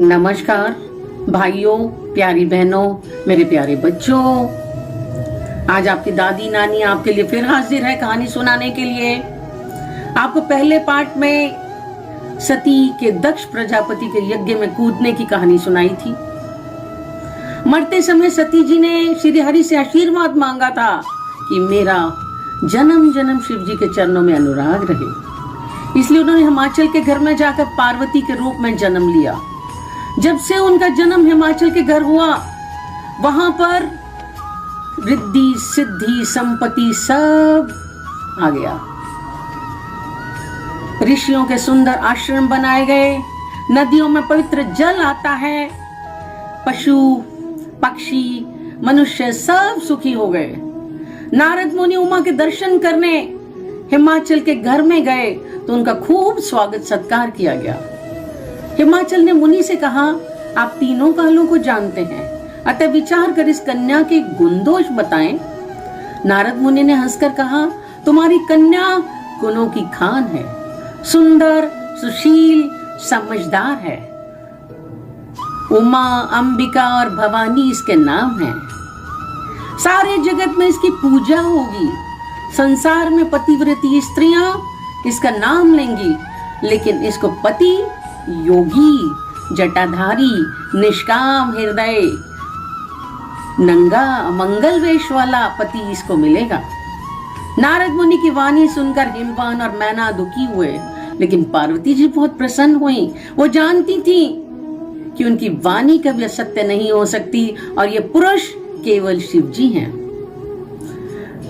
नमस्कार भाइयों, प्यारी बहनों, मेरे प्यारे बच्चों। आज आपकी दादी नानी आपके लिए फिर हाजिर है कहानी सुनाने के लिए। आपको पहले पार्ट में सती के दक्ष प्रजापति के यज्ञ में कूदने की कहानी सुनाई थी। मरते समय सती जी ने श्री हरि से आशीर्वाद मांगा था कि मेरा जन्म जन्म शिव जी के चरणों में अनुराग रहे। इसलिए उन्होंने हिमाचल के घर में जाकर पार्वती के रूप में जन्म लिया। जब से उनका जन्म हिमाचल के घर हुआ, वहां पर रिद्धि सिद्धि संपत्ति सब आ गया। ऋषियों के सुंदर आश्रम बनाए गए, नदियों में पवित्र जल आता है, पशु पक्षी मनुष्य सब सुखी हो गए। नारद मुनि उमा के दर्शन करने हिमाचल के घर में गए तो उनका खूब स्वागत सत्कार किया गया। हिमाचल ने मुनि से कहा, आप तीनों कालों को जानते हैं, अतः विचार कर इस कन्या के गुण दोष बताएं। नारद मुनि ने हंसकर कहा, तुम्हारी कन्या गुणों की खान है, सुंदर सुशील समझदार है। उमा अंबिका और भवानी इसके नाम हैं। सारे जगत में इसकी पूजा होगी। संसार में पतिव्रती स्त्रियां इसका नाम लेंगी, लेकिन इसको पति योगी जटाधारी निष्काम हृदय नंगा मंगल वेश वाला पति इसको मिलेगा। नारद मुनि की वाणी सुनकर हिमवान और मैना दुखी हुए, लेकिन पार्वती जी बहुत प्रसन्न हुई। वो जानती थी कि उनकी वाणी कभी असत्य नहीं हो सकती और ये पुरुष केवल शिव जी हैं।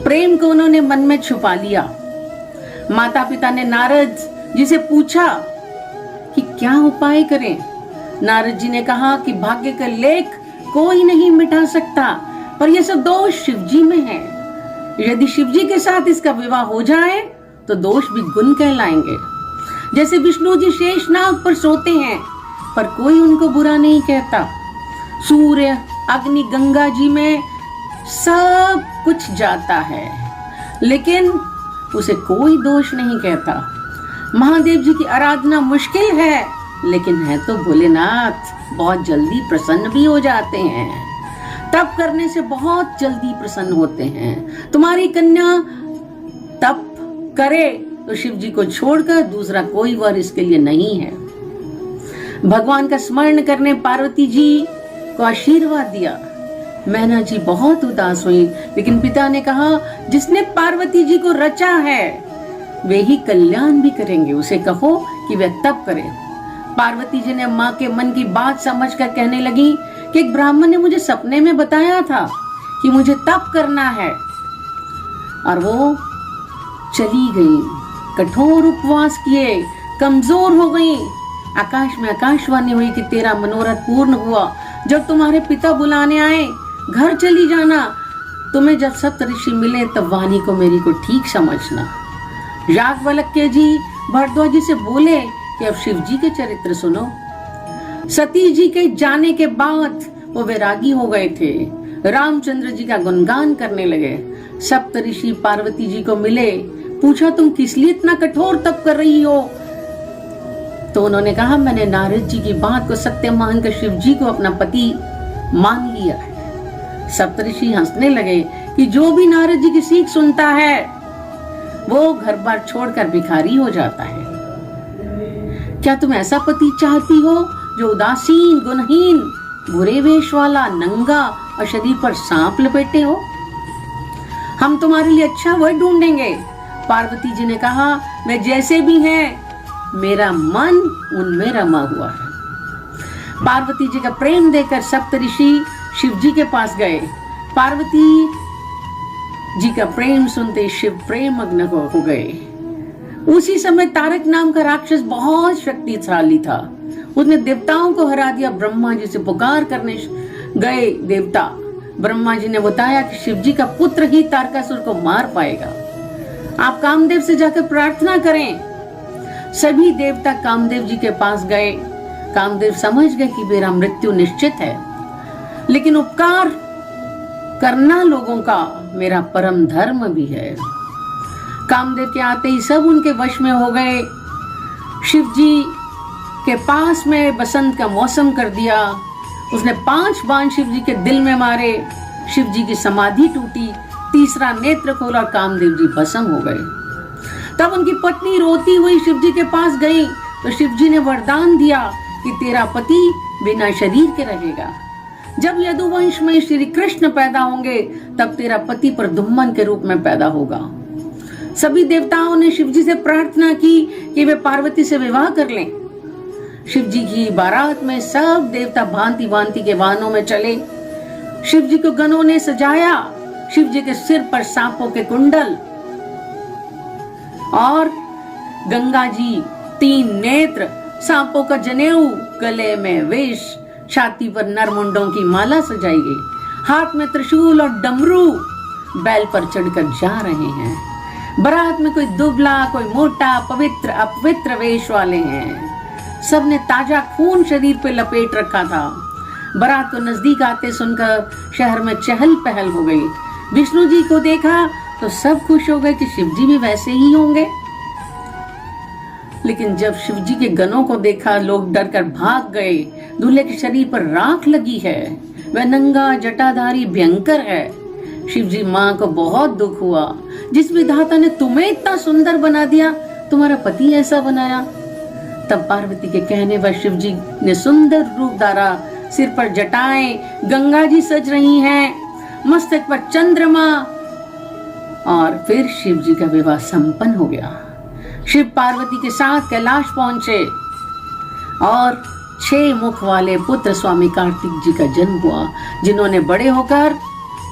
प्रेम को उन्होंने मन में छुपा लिया। माता पिता ने नारद जी से पूछा कि क्या उपाय करें। नारद जी ने कहा कि भाग्य का लेख कोई नहीं मिटा सकता, पर यह सब दोष शिव जी में है। यदि शिव जी के साथ इसका विवाह हो जाए तो दोष भी गुण कहलाएंगे। जैसे विष्णु जी शेषनाग पर सोते हैं, पर कोई उनको बुरा नहीं कहता। सूर्य अग्नि गंगा जी में सब कुछ जाता है, लेकिन उसे कोई दोष नहीं कहता। महादेव जी की आराधना मुश्किल है, लेकिन है तो भोलेनाथ, बहुत जल्दी प्रसन्न भी हो जाते हैं। तप करने से बहुत जल्दी प्रसन्न होते हैं। तुम्हारी कन्या तप करे तो शिव जी को छोड़कर दूसरा कोई वर इसके लिए नहीं है। भगवान का स्मरण करने पार्वती जी को आशीर्वाद दिया। मैना जी बहुत उदास हुई, लेकिन पिता ने कहा, जिसने पार्वती जी को रचा है वे ही कल्याण भी करेंगे, उसे कहो कि वह तप करे। पार्वती जी ने माँ के मन की बात समझकर कहने लगी कि एक ब्राह्मण ने मुझे सपने में बताया था कि मुझे तप करना है, और वो चली गई। कठोर उपवास किए, कमजोर हो गई। आकाश में आकाशवाणी हुई कि तेरा मनोरथ पूर्ण हुआ। जब तुम्हारे पिता बुलाने आए, घर चली जाना। तुम्हें जब सप्त ऋषि मिले तब वाणी को मेरी को ठीक समझना। याज्ञवल्क्य जी भरद्वाज जी से बोले कि अब शिव जी के चरित्र सुनो। सती जी के जाने के बाद वो वैरागी हो गए थे। रामचंद्र जी का गुणगान करने लगे। सप्त ऋषि पार्वती जी को मिले, पूछा तुम किस लिए इतना कठोर तप कर रही हो? तो उन्होंने कहा, मैंने नारद जी की बात को सत्य मानकर शिव जी को अपना पति मान लिया है। सप्तऋषि हंसने लगे कि जो भी नारद जी की सीख सुनता है वो घर बार छोड़कर भिखारी हो जाता है। क्या तुम ऐसा पति चाहती हो जो उदासीन गुणहीन बुरे वेश वाला नंगा और शरीर पर सांप लपेटे हो? हम तुम्हारे लिए अच्छा वर ढूंढेंगे। पार्वती जी ने कहा, वे जैसे भी हैं, मेरा मन उनमें रमा हुआ है। पार्वती जी का प्रेम देकर सप्तऋषि शिव जी के पास गए। पार्वती जी का प्रेम सुनते शिव प्रेम मग्न हो गए। उसी समय तारक नाम का राक्षस बहुत शक्तिशाली था। उसने देवताओं को हरा दिया। ब्रह्मा जी से पुकार करने गए देवता। ब्रह्मा जी ने बताया कि शिव जी का पुत्र ही तारकासुर को मार पाएगा। आप कामदेव से जाकर प्रार्थना करें। सभी देवता कामदेव जी के पास गए। कामदेव समझ गए कि मेरा मृत्यु निश्चित है, लेकिन उपकार करना लोगों का मेरा परम धर्म भी है। कामदेव के आते ही सब उनके वश में हो गए। शिव जी के पास में बसंत का मौसम कर दिया। उसने 5 बाण शिव जी के दिल में मारे, शिव जी की समाधि टूटी, तीसरा नेत्र खोला और कामदेव जी भस्म हो गए। तब उनकी पत्नी रोती हुई शिव जी के पास गई तो शिव जी ने वरदान दिया कि तेरा पति बिना शरीर के रहेगा। जब यदुवंश में श्री कृष्ण पैदा होंगे तब तेरा पति प्रद्युम्न के रूप में पैदा होगा। सभी देवताओं ने शिव जी से प्रार्थना की कि वे पार्वती से विवाह कर लें। शिव जी की बारात में सब देवता भांति भांति के वाहनों में चले। शिव जी को गणों ने सजाया। शिव जी के सिर पर सांपों के कुंडल और गंगा जी 3 नेत्र, सांपों का जनेऊ, गले में विष, छाती पर नरमुंडों की माला सजाई गई, हाथ में त्रिशूल और डमरू बैल पर चढ़कर जा रहे हैं। बारात में कोई दुबला, कोई मोटा, पवित्र अपवित्र वेश वाले हैं। सबने ताजा खून शरीर पे लपेट रखा था। बारात को नजदीक आते सुनकर शहर में चहल पहल हो गई। विष्णु जी को देखा तो सब खुश हो गए कि शिव जी भी वैसे ही होंगे। लेकिन जब शिव जी के गणों को देखा लोग डर कर भाग गए। दूल्हे के शरीर पर राख लगी है, वह नंगा जटाधारी भयंकर है। शिव जी माँ को बहुत दुख हुआ। जिस विधाता ने तुम्हें इतना सुंदर बना दिया, तुम्हारा पति ऐसा बनाया। तब पार्वती के कहने पर शिव जी ने सुंदर रूप धारा, सिर पर जटाएं, गंगा जी सज रही हैं, मस्तक पर चंद्रमा। और फिर शिव जी का विवाह संपन्न हो गया। शिव पार्वती के साथ कैलाश पहुंचे और 6 मुख वाले पुत्र स्वामी कार्तिक जी का जन्म हुआ, जिन्होंने बड़े होकर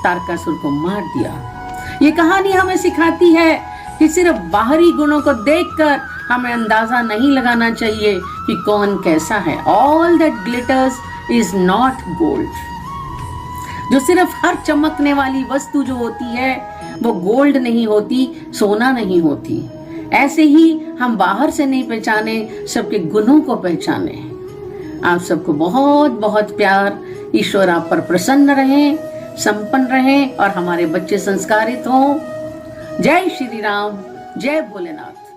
तारकासुर को मार दिया। ये कहानी हमें सिखाती है कि सिर्फ बाहरी गुणों को देखकर हमें अंदाजा नहीं लगाना चाहिए कि कौन कैसा है। All that glitters is not gold। जो सिर्फ हर चमकने वाली वस्तु जो होती है वो गोल्ड नहीं होती, सोना नहीं होती। ऐसे ही हम बाहर से नहीं पहचाने, सबके गुणों को पहचाने। आप सबको बहुत बहुत प्यार। ईश्वर आप पर प्रसन्न रहे, संपन्न रहे और हमारे बच्चे संस्कारित हों। जय श्री राम, जय भोलेनाथ।